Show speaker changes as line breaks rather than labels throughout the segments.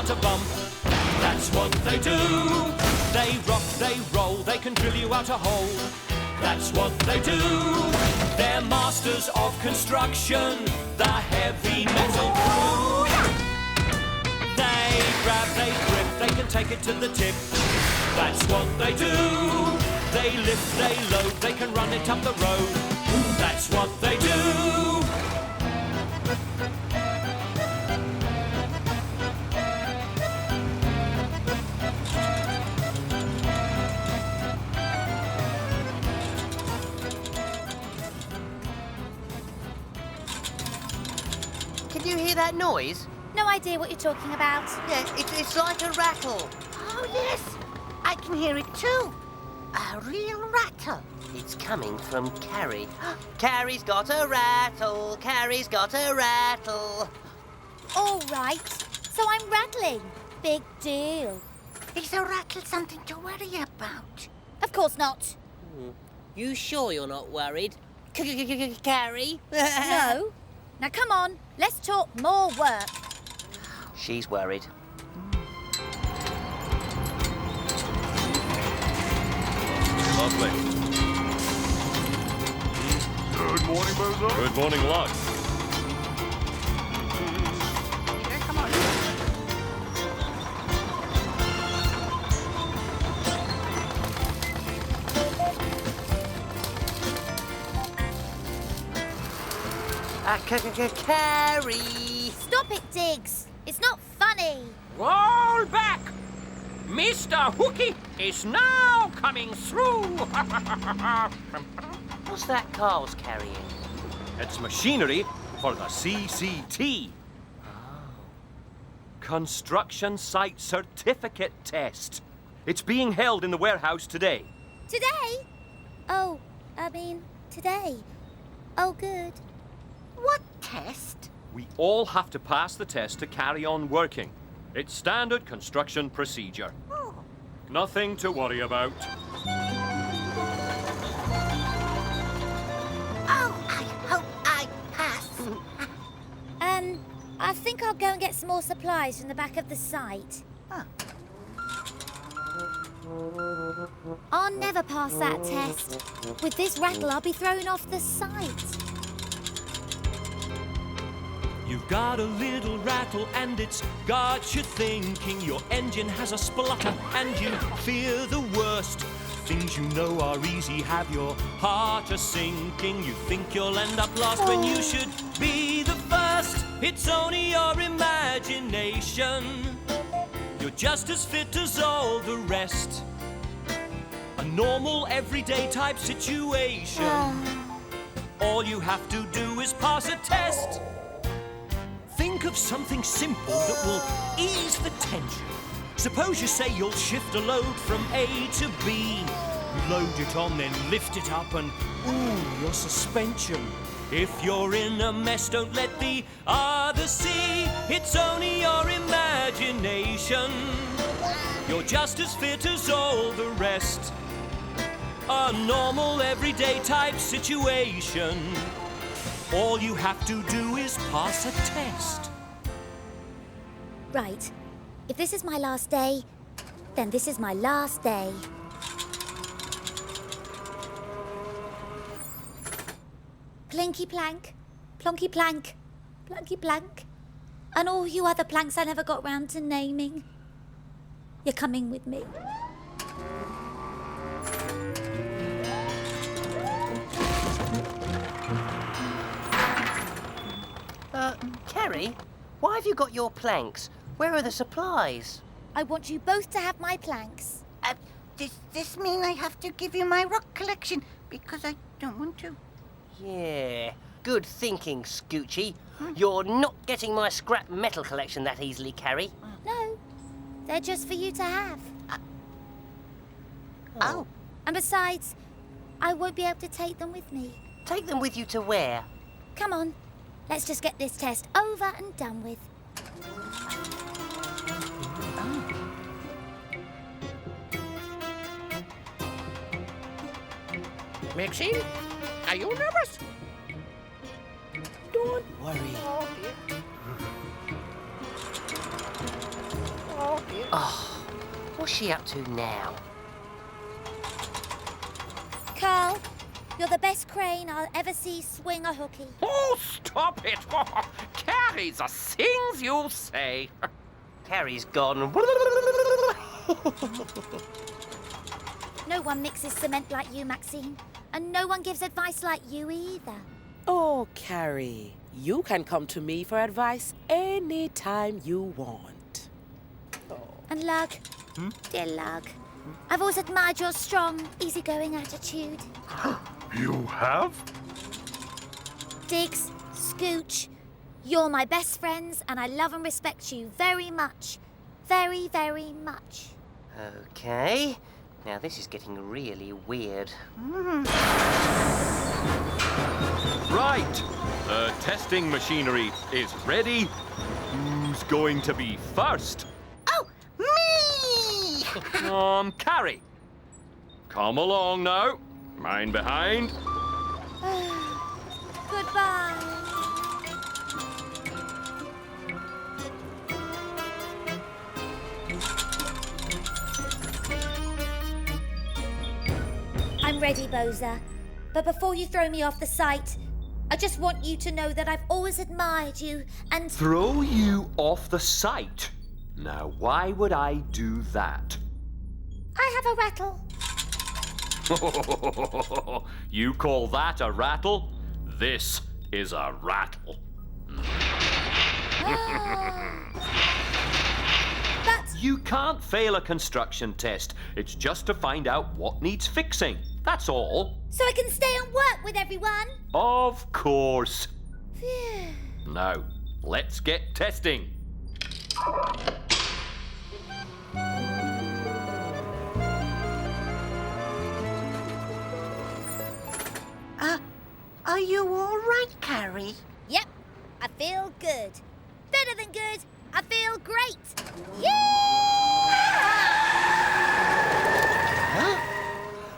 without a bump. That's what they do. They rock, they roll, they can drill you out a hole. That's what they do. They're masters of construction, the heavy metal crew. They grab, they grip, they can take it to the tip. That's what they do. They lift, they load, they can run it up the road. That's what they do.
Can you hear that noise?
No idea what you're talking about.
Yeah, it's like a rattle.
Oh, yes. I can hear it too. A real rattle.
It's coming from Carrie. Carrie's got a rattle. Carrie's got a rattle.
All right, so I'm rattling. Big deal.
Is a rattle something to worry about?
Of course not.
You sure you're not worried? Carrie?
No. Now come on, let's talk more work.
She's worried.
Lovely.
Good morning, Bozo.
Good morning, Lux.
Here, come on.
Carrie!
Stop it, Diggs. It's not funny.
Roll back! Mr. Hooky is now coming through!
What's that Carl's carrying?
It's machinery for the CCT. Construction Site Certificate Test. It's being held in the warehouse today.
Today? Oh, today. Oh, good.
What test?
We all have to pass the test to carry on working. It's standard construction procedure.
Oh.
Nothing to worry about.
Oh, I hope I pass.
I think I'll go and get some more supplies from the back of the site.
Huh.
I'll never pass that test. With this rattle, I'll be thrown off the site.
You've got a little rattle and it's got you thinking. Your engine has a splutter and you fear the worst. Things you know are easy have your heart a sinking. You think you'll end up lost when you should be the first. It's only your imagination. You're just as fit as all the rest. A normal, everyday type situation. All you have to do is pass a test. Think of something simple that will ease the tension. Suppose you say you'll shift a load from A to B. Load it on, then lift it up and, ooh, your suspension. If you're in a mess, don't let the others see. It's only your imagination. You're just as fit as all the rest. A normal, everyday type situation. All you have to do is pass a test.
Right. If this is my last day, then this is my last day. Plinky plank, plonky plank, plunky plank, and all you other planks I never got round to naming. You're coming with me.
Carrie, why have you got your planks? Where are the supplies?
I want you both to have my planks.
Does this mean I have to give you my rock collection? Because I don't want to.
Yeah, good thinking, Scoochie. You're not getting my scrap metal collection that easily, Carrie.
No, they're just for you to have.
Oh.
And besides, I won't be able to take them with me.
Take them with you to where?
Come on, let's just get this test over and done with.
Maxine, are you nervous?
Don't worry.
Oh, dear.
What's she up to now?
Carl, you're the best crane I'll ever see swing a hooky.
Oh, stop it! Carrie, the things you say.
Carrie's gone.
No one mixes cement like you, Maxine. And no one gives advice like you either.
Oh, Carrie, you can come to me for advice anytime you want.
And Lug, dear Lug, I've always admired your strong, easygoing attitude.
You have?
Diggs, Scooch, you're my best friends and I love and respect you very much. Very, very much.
Okay. Now this is getting really weird.
Right. The testing machinery is ready. Who's going to be first?
Oh, me!
Carrie. Come along now. Mine behind.
Goodbye. I'm ready, Boza. But before you throw me off the site, I just want you to know that I've always admired you and...
Throw you off the site? Now, why would I do that?
I have a rattle.
You call that a rattle? This is a rattle.
But...
You can't fail a construction test. It's just to find out what needs fixing. That's all.
So I can stay and work with everyone?
Of course.
Phew.
Now, let's get testing.
Are you all right, Carrie?
Yep, I feel good. Better than good, I feel great. Yeah!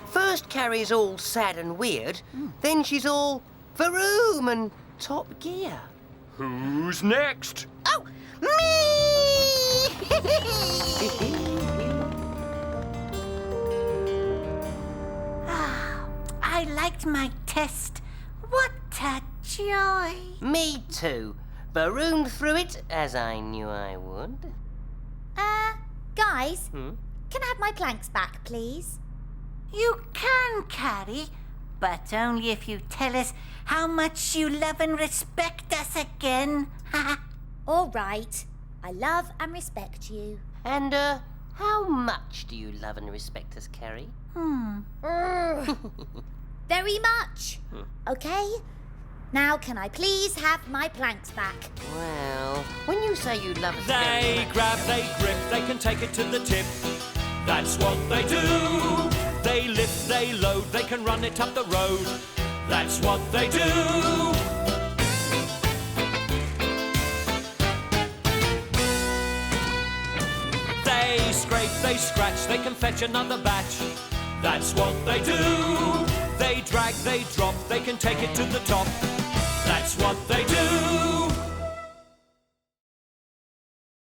First Carrie's all sad and weird, then she's all Vroom and Top Gear.
Who's next?
Oh, me! I liked my test. What a joy.
Me too. Varoomed through it, as I knew I would.
Guys, can I have my planks back, please?
You can, Carrie, but only if you tell us how much you love and respect us again.
All right. I love and respect you.
And, how much do you love and respect us, Carrie?
Very much. Okay? Now can I please have my planks back?
Well, when you say you love us
They grab, they grip, they can take it to the tip. That's what they do. They lift, they load, they can run it up the road. That's what they do. They scrape, they scratch, they can fetch another batch. That's what they do. They drag, they drop, they can take it to the top. That's what they do.